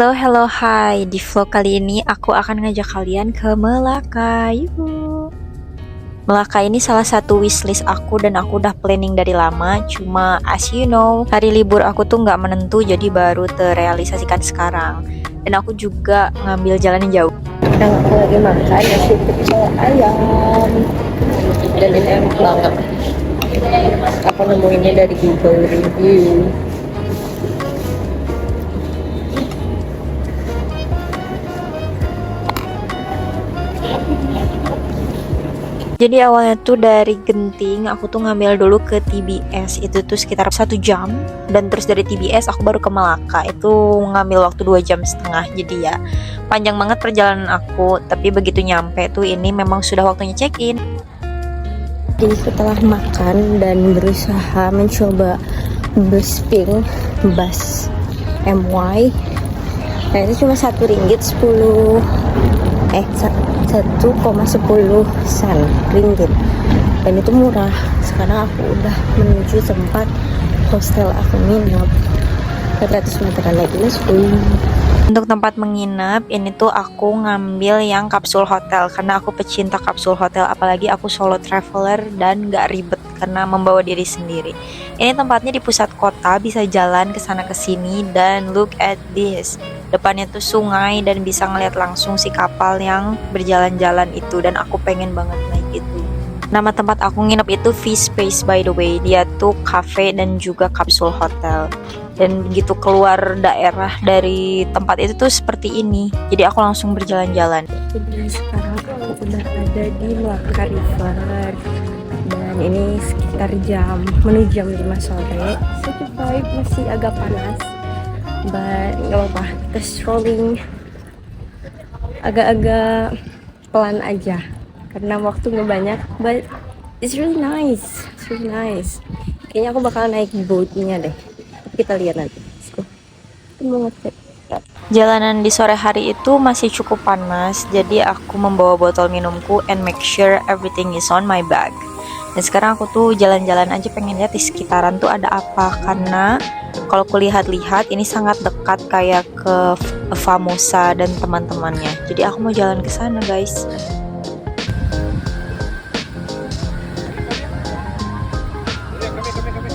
Halo, halo, hai. Di vlog kali ini aku akan ngajak kalian ke Melaka. Yuhu. Melaka ini salah satu wishlist aku dan aku udah planning dari lama. Cuma as you know, hari libur aku tuh nggak menentu jadi baru terrealisasikan sekarang. Dan aku juga ngambil jalan yang jauh. Yang aku lagi makan nasi pecel ayam dan ini enak banget. Aku nemuinnya dari Google review. Jadi awalnya tuh dari Genting, aku tuh ngambil dulu ke TBS, itu tuh sekitar 1 jam. Dan terus dari TBS aku baru ke Melaka, itu ngambil waktu 2 jam setengah. Jadi ya panjang banget perjalanan aku, tapi begitu nyampe tuh ini memang sudah waktunya check-in. Jadi setelah makan dan berusaha mencoba bus pink, bus MY, nah itu cuma Rp1.10 1,10 sen ringgit, dan itu murah. Sekarang aku udah menuju tempat hostel aku nginep 400 meteran lagi. Let's go. Untuk tempat menginap ini tuh aku ngambil yang kapsul hotel karena aku pecinta kapsul hotel, apalagi aku solo traveler dan gak ribet karena membawa diri sendiri. Ini tempatnya di pusat kota, bisa jalan ke sana ke sini, dan look at this. Depannya tuh sungai dan bisa ngeliat langsung si kapal yang berjalan-jalan itu, dan aku pengen banget naik itu. Nama tempat aku nginep itu V-Space by the way, dia tuh cafe dan juga kapsul hotel. Dan begitu keluar daerah dari tempat itu tuh seperti ini, jadi aku langsung berjalan-jalan. Jadi sekarang aku udah ada di Melaka River dan ini sekitar menuju jam 5 sore. City vibe masih agak panas, but gak apa-apa, kita strolling agak-agak pelan aja karena waktu gak banyak, but it's really nice, Kayaknya aku bakal naik boatnya deh, kita lihat nanti. Mau ngecek. Jalanan di sore hari itu masih cukup panas, jadi aku membawa botol minumku and make sure everything is on my bag. Dan sekarang aku tuh jalan-jalan aja, pengen lihat di sekitaran tuh ada apa, karena kalau kulihat-lihat ini sangat dekat kayak ke Famosa dan teman-temannya. Jadi aku mau jalan ke sana, guys.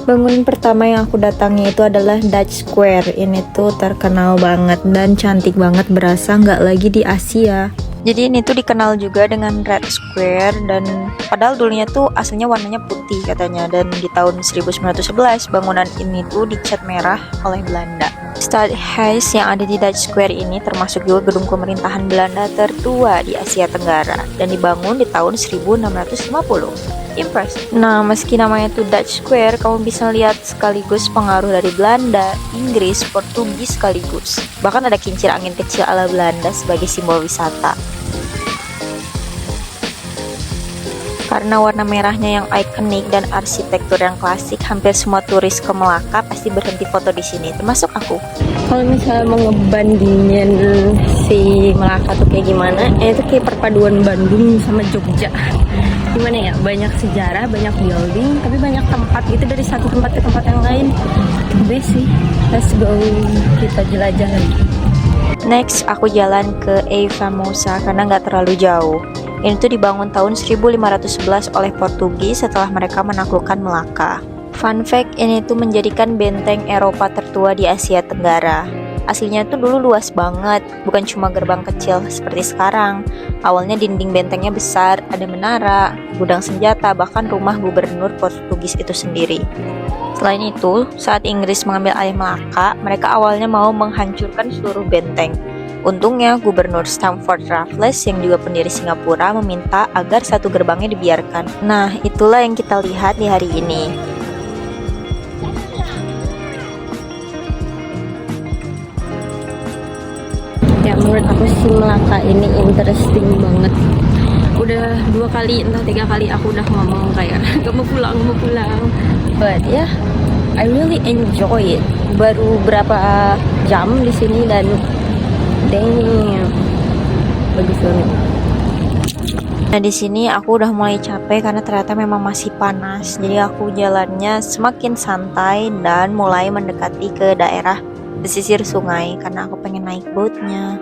Bangunan pertama yang aku datangi itu adalah Dutch Square. Ini tuh terkenal banget dan cantik banget, berasa nggak lagi di Asia. Jadi ini tuh dikenal juga dengan Red Square, dan padahal dulunya tuh aslinya warnanya putih katanya, dan di tahun 1911 bangunan ini tuh dicat merah oleh Belanda. Stadhuis yang ada di Dutch Square ini termasuk juga gedung pemerintahan Belanda tertua di Asia Tenggara dan dibangun di tahun 1650. Impressive. Nah, meski namanya tuh Dutch Square, kamu bisa lihat sekaligus pengaruh dari Belanda, Inggris, Portugis sekaligus. Bahkan ada kincir angin kecil ala Belanda sebagai simbol wisata. Karena warna merahnya yang ikonik dan arsitektur yang klasik, hampir semua turis ke Melaka pasti berhenti foto di sini, termasuk aku. Kalau misalnya mau ngebandingin si Melaka tuh kayak gimana, itu kayak perpaduan Bandung sama Jogja. Gimana ya, banyak sejarah, banyak building, tapi banyak tempat gitu, dari satu tempat ke tempat yang lain. Best sih. Let's go, kita jelajah lagi. Next, aku jalan ke A Famosa karena nggak terlalu jauh. Ini tuh dibangun tahun 1511 oleh Portugis setelah mereka menaklukkan Melaka. Fun fact, ini tuh menjadikan benteng Eropa tertua di Asia Tenggara. Aslinya tuh dulu luas banget, bukan cuma gerbang kecil seperti sekarang. Awalnya dinding bentengnya besar, ada menara, gudang senjata, bahkan rumah gubernur Portugis itu sendiri. Selain itu, saat Inggris mengambil alih Melaka, mereka awalnya mau menghancurkan seluruh benteng. Untungnya, Gubernur Stamford Raffles yang juga pendiri Singapura meminta agar satu gerbangnya dibiarkan. Nah, itulah yang kita lihat di hari ini. Ya, menurut aku si Melaka ini interesting banget. Udah 2 kali, entah 3 kali aku udah ngomong kayak gak mau pulang. But yeah, I really enjoy it. Baru berapa jam di sini dan damn, bagus banget. Nah, di sini aku udah mulai capek karena ternyata memang masih panas. Jadi aku jalannya semakin santai dan mulai mendekati ke daerah pesisir sungai karena aku pengen naik boatnya.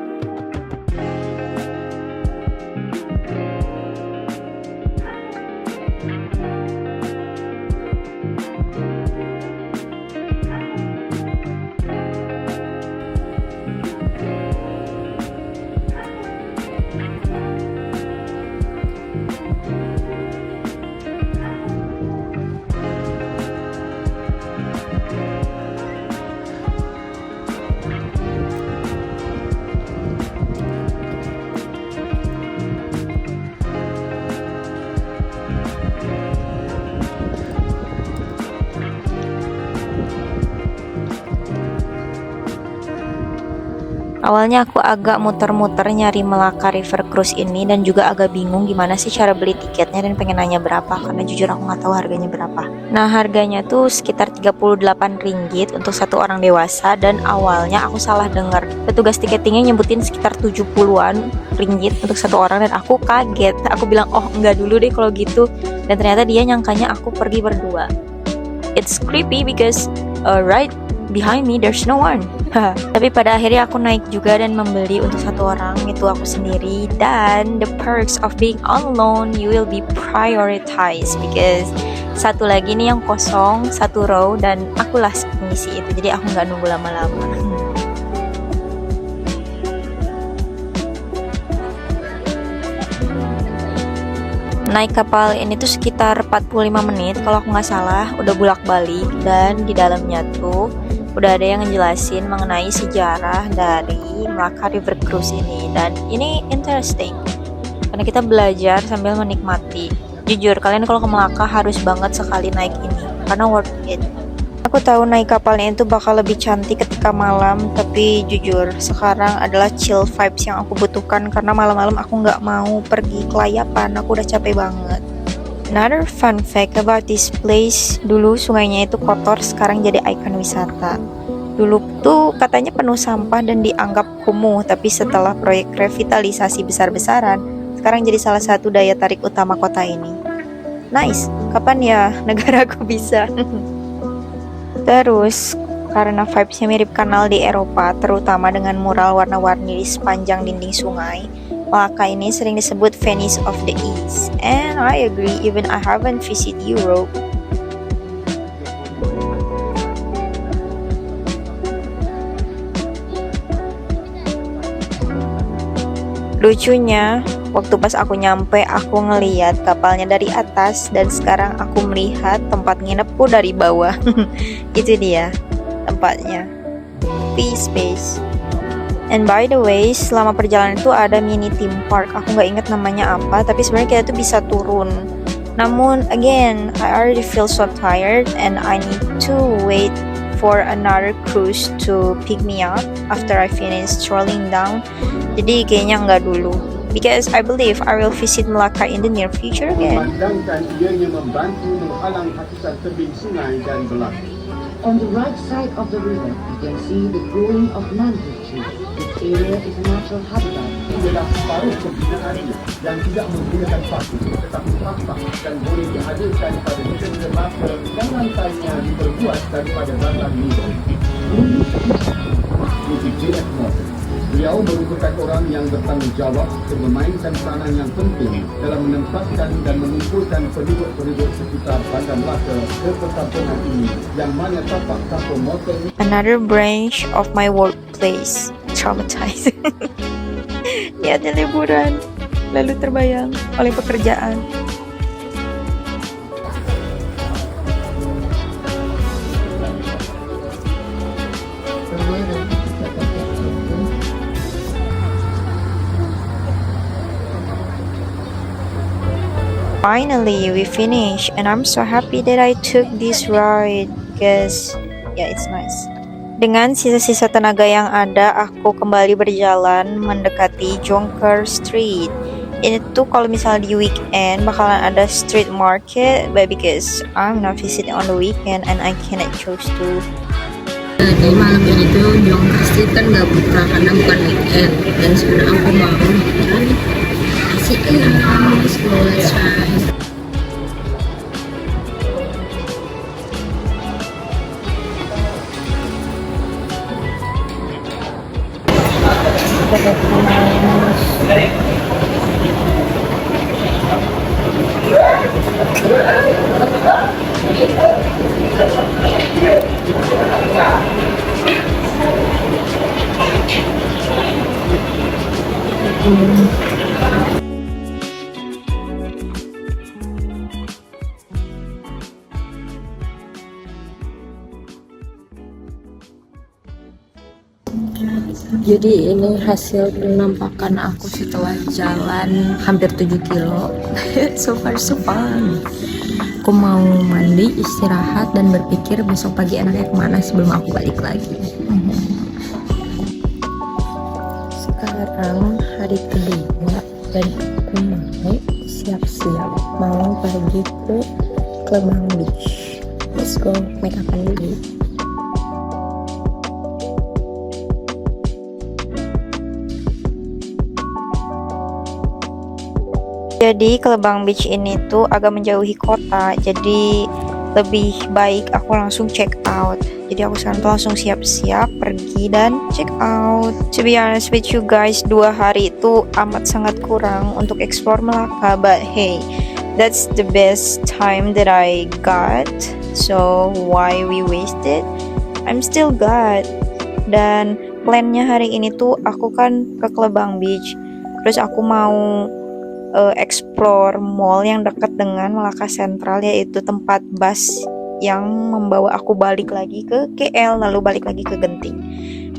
Awalnya aku agak muter-muter nyari Melaka River Cruise ini dan juga agak bingung gimana sih cara beli tiketnya dan pengen nanya berapa karena jujur aku nggak tahu harganya berapa. Nah harganya tuh sekitar 38 ringgit untuk satu orang dewasa dan awalnya aku salah dengar. Petugas tiketingnya nyebutin sekitar 70-an ringgit untuk satu orang dan aku kaget. Aku bilang oh enggak dulu deh kalau gitu dan ternyata dia nyangkanya aku pergi berdua. It's creepy because right behind me there's no one. Tapi pada akhirnya aku naik juga dan membeli untuk satu orang, itu aku sendiri. Dan the perks of being alone, you will be prioritized because satu lagi nih yang kosong, satu row dan akulah pengisi itu, jadi aku nggak nunggu lama-lama. Naik kapal ini tuh sekitar 45 menit kalau aku nggak salah, udah bolak-balik dan di dalamnya tuh udah ada yang ngejelasin mengenai sejarah dari Melaka River Cruise ini dan ini interesting karena kita belajar sambil menikmati. Jujur kalian kalau ke Melaka harus banget sekali naik ini karena worth it. Aku tahu naik kapalnya itu bakal lebih cantik ketika malam, tapi jujur sekarang adalah chill vibes yang aku butuhkan karena malam-malam aku nggak mau pergi kelayapan, aku udah capek banget. Another fun fact about this place, dulu sungainya itu kotor, sekarang jadi ikon wisata. Dulu tuh katanya penuh sampah dan dianggap kumuh, tapi setelah proyek revitalisasi besar-besaran, sekarang jadi salah satu daya tarik utama kota ini. Nice, kapan ya negaraku bisa? Terus, karena vibesnya mirip kanal di Eropa, terutama dengan mural warna-warni di sepanjang dinding sungai, Melaka ini sering disebut Venice of the East, and I agree even I haven't visited Europe. Lucunya, waktu pas aku nyampe, aku ngeliat kapalnya dari atas dan sekarang aku melihat tempat nginepku dari bawah. Itu dia tempatnya, Peace Space. And by the way, selama perjalanan itu ada mini theme park. Aku nggak inget namanya apa, tapi sebenarnya kita tuh bisa turun. Namun, again, I already feel so tired and I need to wait for another cruise to pick me up after I finish strolling down. Jadi kayaknya nggak dulu. Because I believe I will visit Melaka in the near future again. Memandangkan ianya membantu menghalang hatusan tebing sungai dan belakang. On the right side of the river, you can see the growing of mangrove trees. This area is a natural habitat. Ialah separuh pembinaannya yang tidak menggunakan paku tetapi tapak dan boleh dihadirkan pada negeri Melaka yang lantainya diperbuat daripada batang nidong. Itu Janet Morton. Beliau merupakan orang yang bertanggungjawab untuk memainkan peranan yang penting dalam menempatkan dan mengumpulkan penduduk-penduduk sekitar Bandar Melaka ke perkampungan ini yang mana tapak kampung Morton. Another branch of my workplace. Traumatized. Niatnya liburan, lalu terbayang oleh pekerjaan. Finally, we finished, and I'm so happy that I took this ride because, yeah, it's nice. Dengan sisa-sisa tenaga yang ada, aku kembali berjalan mendekati Jonker Street. Ini tuh kalau misalnya di weekend bakalan ada street market, but because I'm not visiting on the weekend and I cannot choose to. Jadi malam ini tuh Jonker Street kan nggak buka karena bukan weekend dan sebenarnya aku mau asik ya, let's go, let's try. Jadi ini hasil penampakan aku setelah jalan hampir 7 kilo. So far so fun. Aku mau mandi, istirahat, dan berpikir besok pagi enaknya kemana sebelum aku balik lagi. Sekarang hari kedua dan aku mau siap-siap mau pergi ke Klebang Beach. Let's go, make up dulu. Jadi Klebang Beach ini tuh agak menjauhi kota, jadi lebih baik aku langsung check out. Jadi aku sekarang tuh langsung siap-siap pergi dan check out. To be honest with you guys, 2 hari itu amat sangat kurang untuk explore Melaka, but hey, that's the best time that I got. So why we waste it? I'm still glad. Dan plannya hari ini tuh aku kan ke Klebang Beach, terus aku mau explore mall yang dekat dengan Melaka Sentral, yaitu tempat bus yang membawa aku balik lagi ke KL lalu balik lagi ke Genting.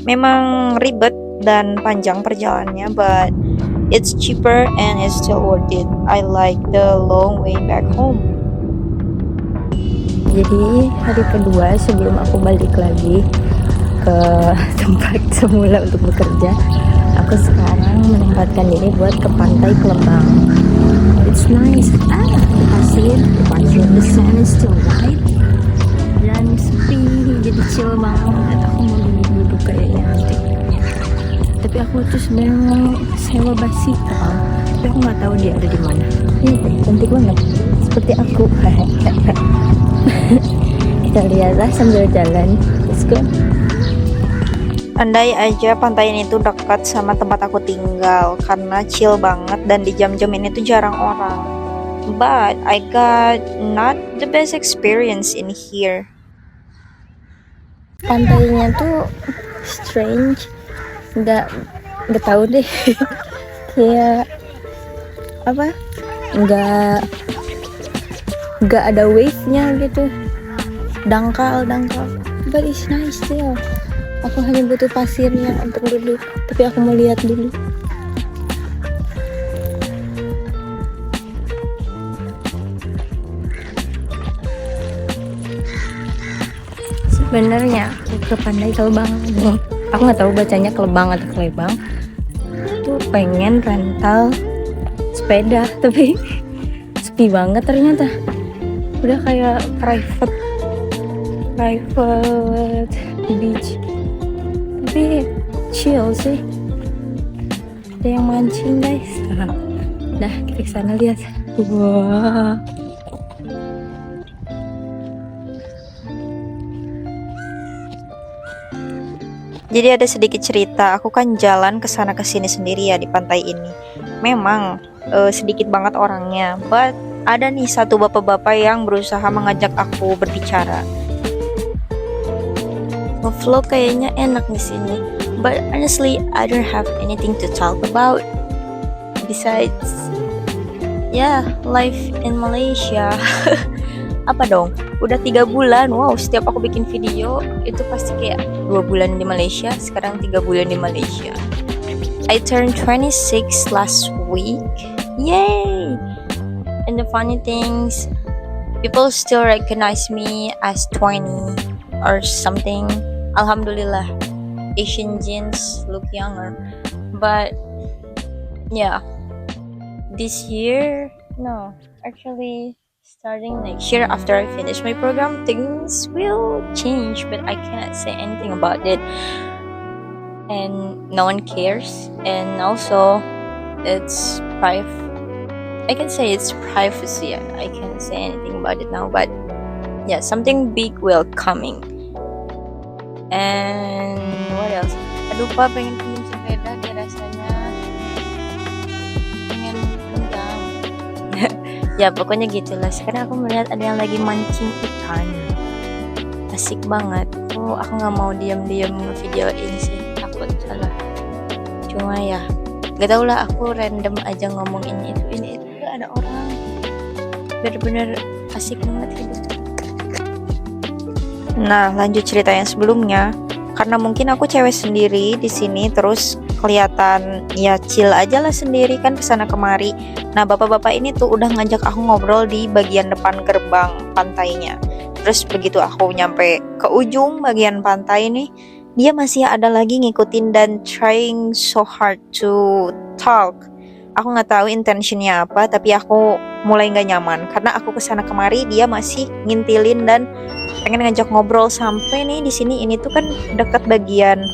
Memang ribet dan panjang perjalanannya, but it's cheaper and it's still worth it. I like the long way back home. Jadi hari kedua sebelum aku balik lagi ke tempat semula untuk bekerja, aku sekarang menempatkan diri buat ke pantai Klebang. It's nice. Pasir, the sand is still white dan sepi, jadi chill banget. Aku mau duduk-duduk kayaknya nanti. Tapi aku tuh sebenarnya mau sewa bicycle, tapi aku nggak tahu dia ada di mana. Cantik banget, seperti aku. Kita lihatlah sambil jalan. Let's go. Andai aja pantai ini tuh dekat sama tempat aku tinggal, karena chill banget dan di jam-jam ini tuh jarang orang. But I got not the best experience in here. Pantainya tuh strange, nggak tahu deh. Kayak apa? Nggak ada wave-nya gitu. Dangkal. But it's nice still. Aku hanya butuh pasirnya untuk duduk, tapi aku mau lihat dulu. Sebenarnya aku ke pantai Klebang, aku nggak tahu bacanya Klebang atau Klebang, tuh pengen rental sepeda, tapi sepi banget ternyata. Udah kayak private beach, tapi chill sih. Ada yang mancing guys. Nah, kita kesana lihat. Wah. Jadi ada sedikit cerita, aku kan jalan ke sana ke sini sendiri ya di pantai ini. Memang sedikit banget orangnya, but ada nih satu bapak-bapak yang berusaha mengajak aku berbicara. Ngevlog kayaknya enak di sini, but honestly I don't have anything to talk about besides life in Malaysia. Apa dong, udah 3 bulan. Wow, setiap aku bikin video itu pasti kayak 2 bulan di Malaysia, sekarang 3 bulan di Malaysia. I turned 26 last week. Yay! And the funny things, people still recognize me as 20 or something. Alhamdulillah, Asian genes look younger. But yeah, this year, no, actually starting next year after I finish my program, things will change, but I cannot say anything about it. And no one cares. And also, it's private. I can say it's privacy. I can't say anything about it now, but yeah, something big will coming. And what else? Aduh, Pa, pengen pinjam sepeda, dia rasanya Ya pokoknya gitulah. Sekarang aku melihat ada yang lagi mancing ikan. Asik banget. Oh, aku nggak mau diam-diam videoin sih, takut salah. Cuma ya, gak tau lah, aku random aja ngomong ini itu gak ada orang. Bener-bener asik banget hidup. Nah, lanjut cerita yang sebelumnya. Karena mungkin aku cewek sendiri di sini, terus kelihatan ya chill aja lah sendiri kan kesana kemari. Nah, bapak-bapak ini tuh udah ngajak aku ngobrol di bagian depan gerbang pantainya. Terus begitu aku nyampe ke ujung bagian pantai nih, dia masih ada lagi ngikutin dan trying so hard to talk. Aku nggak tahu intentionnya apa, tapi aku mulai nggak nyaman karena aku kesana kemari dia masih ngintilin dan pengen ngajak ngobrol. Sampai nih di sini, ini tuh kan dekat bagian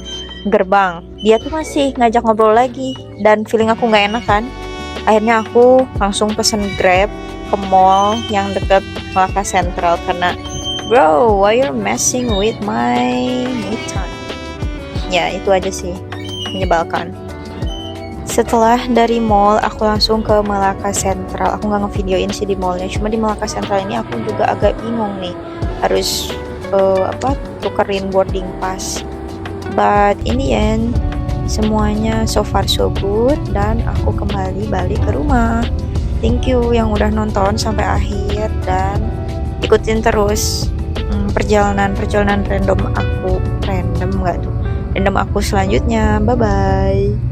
gerbang, dia tuh masih ngajak ngobrol lagi dan feeling aku nggak enak kan. Akhirnya aku langsung pesen Grab ke mall yang dekat Malaka Central karena bro, why you're messing with my me time? Ya itu aja sih, menyebalkan. Setelah dari mall, aku langsung ke Malaka Central. Aku nggak ngevideoin sih di mallnya, cuma di Malaka Central ini aku juga agak bingung nih, harus tukerin boarding pass. But in the end, semuanya so far so good dan aku kembali balik ke rumah. Thank you yang udah nonton sampai akhir dan ikutin terus perjalanan random aku selanjutnya. Bye bye.